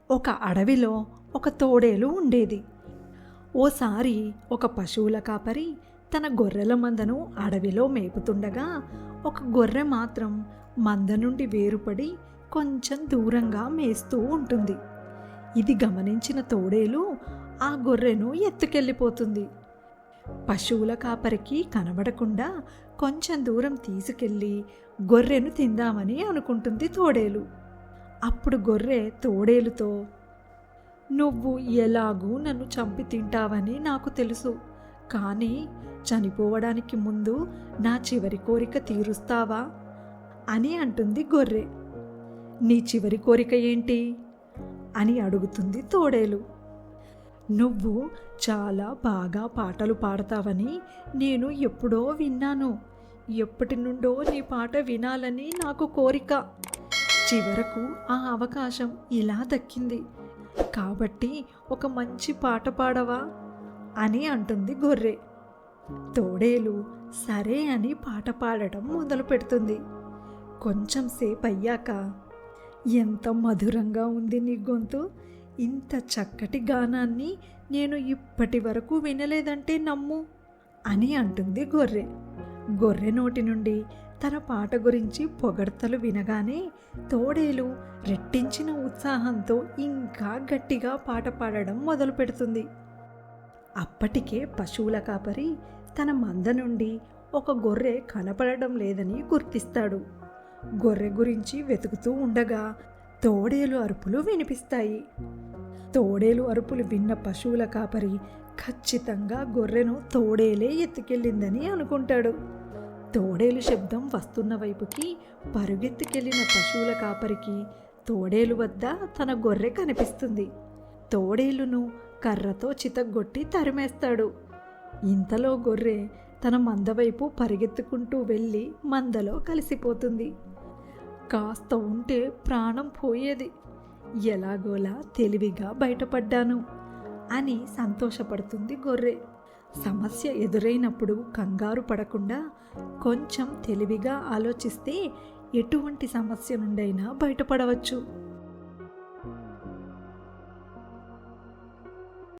ఒక అడవిలో ఒక తోడేలు ఉండేది. ఓసారి ఒక పశువుల కాపరి తన గొర్రెల మందను అడవిలో మేపుతుండగా ఒక గొర్రె మాత్రం మంద నుండి వేరుపడి కొంచెం దూరంగా మేస్తూ ఉంటుంది. ఇది గమనించిన తోడేలు ఆ గొర్రెను ఎత్తుకెళ్ళిపోతుంది. పశువుల కాపరికి కనబడకుండా కొంచెం దూరం తీసుకెళ్ళి గొర్రెను తిందామని అనుకుంటుంది తోడేలు. అప్పుడు గొర్రె తోడేలుతో, నువ్వు ఎలాగూ నన్ను చంపి తింటావని నాకు తెలుసు, కానీ చనిపోవడానికి ముందు నా చివరి కోరిక తీరుస్తావా అని అంటుంది గొర్రె. నీ చివరి కోరిక ఏంటి అని అడుగుతుంది తోడేలు. నువ్వు చాలా బాగా పాటలు పాడతావని నేను ఎప్పుడో విన్నాను. ఎప్పటి నుండో నీ పాట వినాలని నాకు కోరిక. చివరకు ఆ అవకాశం ఇలా దక్కింది, కాబట్టి ఒక మంచి పాట పాడవా అని అంటుంది గొర్రె. తోడేలు సరే అని పాట పాడటం మొదలు పెడుతుంది. కొంచెం సేపు అయ్యాక, ఎంత మధురంగా ఉంది నీ గొంతు, ఇంత చక్కటి గానాన్ని నేను ఇప్పటి వరకు వినలేదంటే నమ్ము అని అంటుంది గొర్రె. గొర్రె నోటి నుండి తన పాట గురించి పొగడ్తలు వినగానే తోడేలు రెట్టించిన ఉత్సాహంతో ఇంకా గట్టిగా పాట పాడడం మొదలు పెడుతుంది. అప్పటికే పశువుల కాపరి తన మంద నుండి ఒక గొర్రె కనపడడం లేదని గుర్తిస్తాడు. గొర్రె గురించి వెతుకుతూ ఉండగా తోడేలు అరుపులు వినిపిస్తాయి. తోడేలు అరుపులు విన్న పశువుల కాపరి ఖచ్చితంగా గొర్రెను తోడేలే ఎత్తుకెళ్ళిందని అనుకుంటాడు. తోడేలు శబ్దం వస్తున్న వైపుకి పరుగెత్తుకెళ్ళిన పశువుల కాపరికి తోడేలు వద్ద తన గొర్రె కనిపిస్తుంది. తోడేలును కర్రతో చితగ్గొట్టి తరిమేస్తాడు. ఇంతలో గొర్రె తన మంద వైపు పరిగెత్తుకుంటూ వెళ్ళి మందలో కలిసిపోతుంది. కాస్త ఉంటే ప్రాణం పోయేది, ఎలాగోలా తెలివిగా బయటపడ్డాను అని సంతోషపడుతుంది గొర్రె. సమస్య ఎదురైనప్పుడు కంగారు పడకుండా కొంచెం తెలివిగా ఆలోచిస్తే ఎటువంటి సమస్య నుండైనా బయటపడవచ్చు.